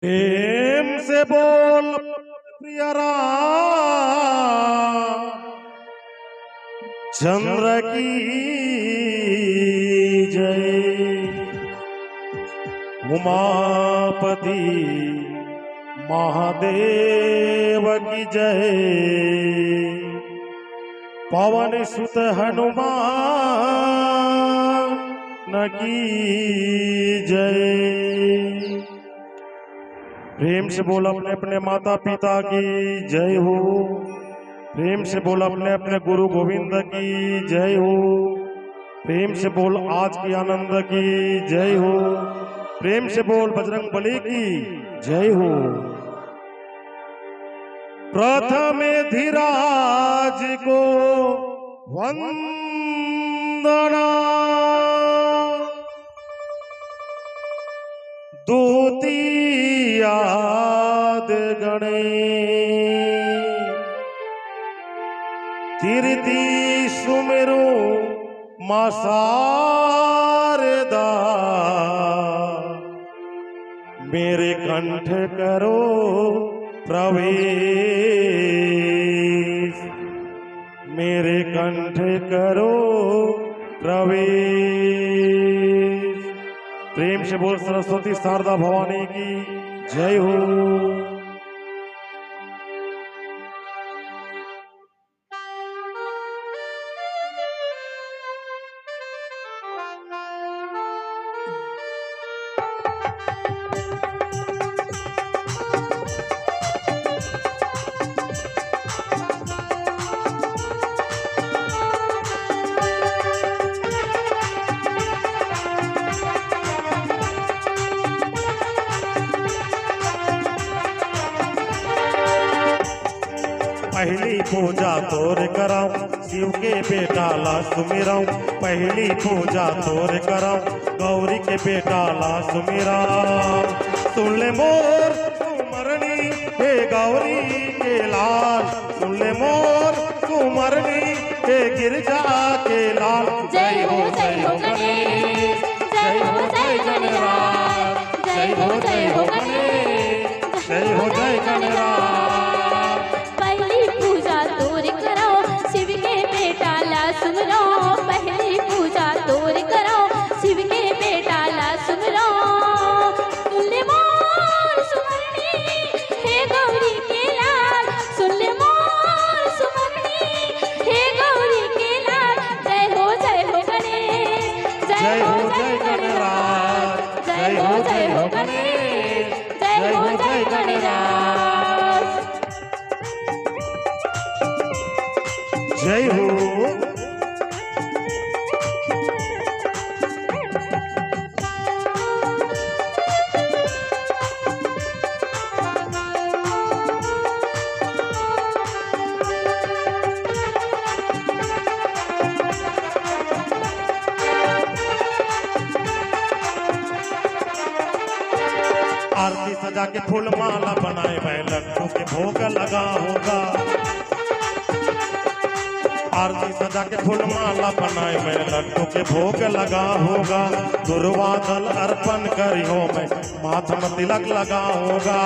प्रेम से बोल प्रिय चंद्र की जय। उमापति महादेव की जय। पवन सुत हनुमान की जय। प्रेम से बोल अपने अपने माता पिता की जय हो। प्रेम से बोल अपने अपने गुरु गोविंद की जय हो। प्रेम से बोल आज की आनंद की जय हो। प्रेम से बोल बजरंग बली की जय हो। प्रथम धीराज को वंदना, दूतियाद गणे, तीर्ति सुमेरु मां शारदा, मेरे कंठ करो प्रवेश, मेरे कंठ करो प्रवेश। प्रेम से बोल सरस्वती शारदा भवानी की जय हो। पहली पूजा तोर कराऊं, शिव के बेटा ला सुमिराऊं। पहली पूजा तोर कराऊं, गौरी के बेटा ला सुमिराऊं। सुन ले मोर सुमरनी, हे गौरी के लाल। सुन ले मोर सुमरनी, हे गिरजा के लाल। जय हो गणेश, जय हो गणराज, जय हो गणेश, जय हो गणराज। पहली पूजा तोर करो, शिव के बेटा ला सुमरो। पहली पूजा तोर करो, शिव के बेटा ला सुमरो। सुन ले मोर सुमरनी, हे गौरी के लाल। सुन ले मोर सुमरनी, हे गौरी के लाल। जय हो गणेश, जय हो गणराज, जय हो गणेश, जय हो गणराज। जय हो। आरती सजा के फूल माला बनाए मैं लड्डू के भोग लगा होगा। आरती सजा के फूल माला बनाए मैं लड्डू के भोग लगा होगा। दुर्वा दल अर्पण करी हो मैं माथा में तिलक लगा होगा।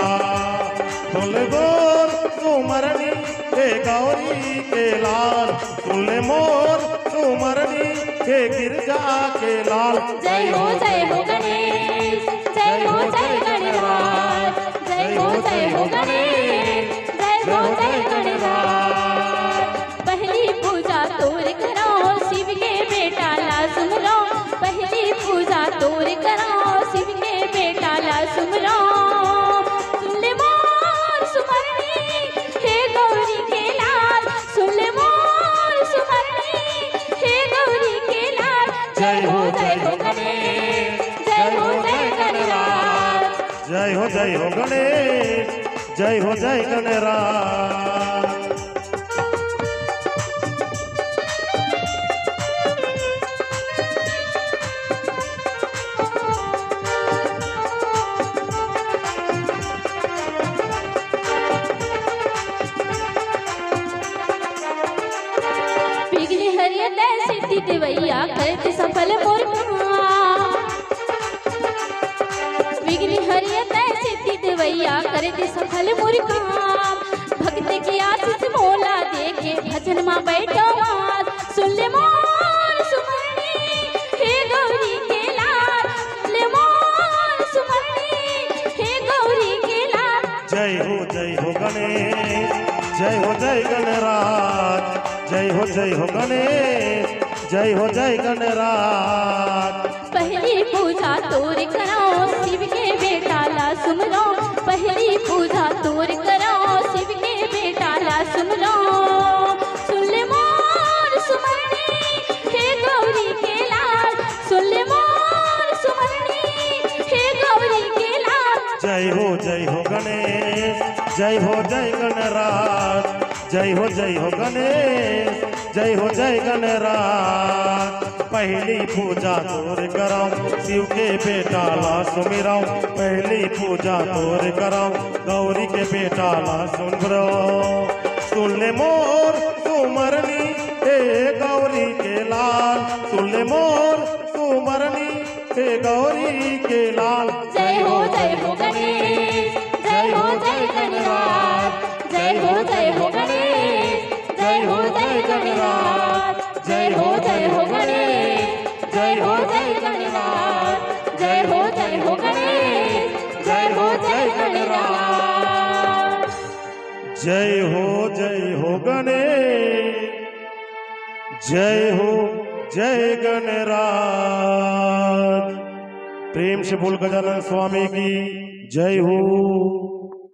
सुन ले मोर सुमरनी, हे गौरी के लाल। सुन ले मोर सुमरनी, हे गिरजा के लाल। जय हो गणेश, जय हो गणराज, जय हो गणेश, जय हो गणराज। पहली पूजा तोर करो, शिव के बेटा ला सुमरो। पहली पूजा तोर करो, शिव के बेटा ला सुमरो। सुन ले मोर सुमरनी, हे गौरी के लाल। सुन ले मोर सुमरनी, हे गौरी के लाल। जय हो गणेश, जय हो गणराज, जय हो गणेश, जय हो गणराज। बिगड़ी हरियत सिद्धि देवैया करते सफल मोर बिगड़ी हरियत सिद्धि देवैया मैया कर दे सफल मोर काम। भक्त की आशीष मोला देखे भजन माँ बैठो आज। सुन ले मोर सुमरनी हे गौरी के लाल, सुन ले मोर सुमरनी हे गौरी के लाल। जय हो गणेश, जय हो जय गणराज, जय हो गणेश, जय गणराज। पहली पूजा तोर करो शिव के बेटा ला सुन लो। पहली पूजा तोर करो शिव के बेटा ला सुन लो। सुन ले मोर सुमरनी हे गौरी के लाल, सुन ले मोर सुमरनी हे गौरी के लाल। जय हो गणेश, जय गणराज, जय हो गणेश, जय गणराज। पहली पूजा तोर कराऊं शिव के बेटा ला सुमिराऊं। पहली पूजा तोर कराऊं गौरी के बेटा ला सुमरो। सुन ले मोर सुमरनी हे गौरी के लाल, सुन ले मोर सुमरनी हे गौरी के लाल। जय हो गणेश, जय गणराज, जय हो गणेश, जय गणराज, जय हो गणेश, जय गणराज, जय हो गणेश, जय गणराज। जय हो गणेश, जय गणराज। प्रेम से बोल गजानन स्वामी की जय हो।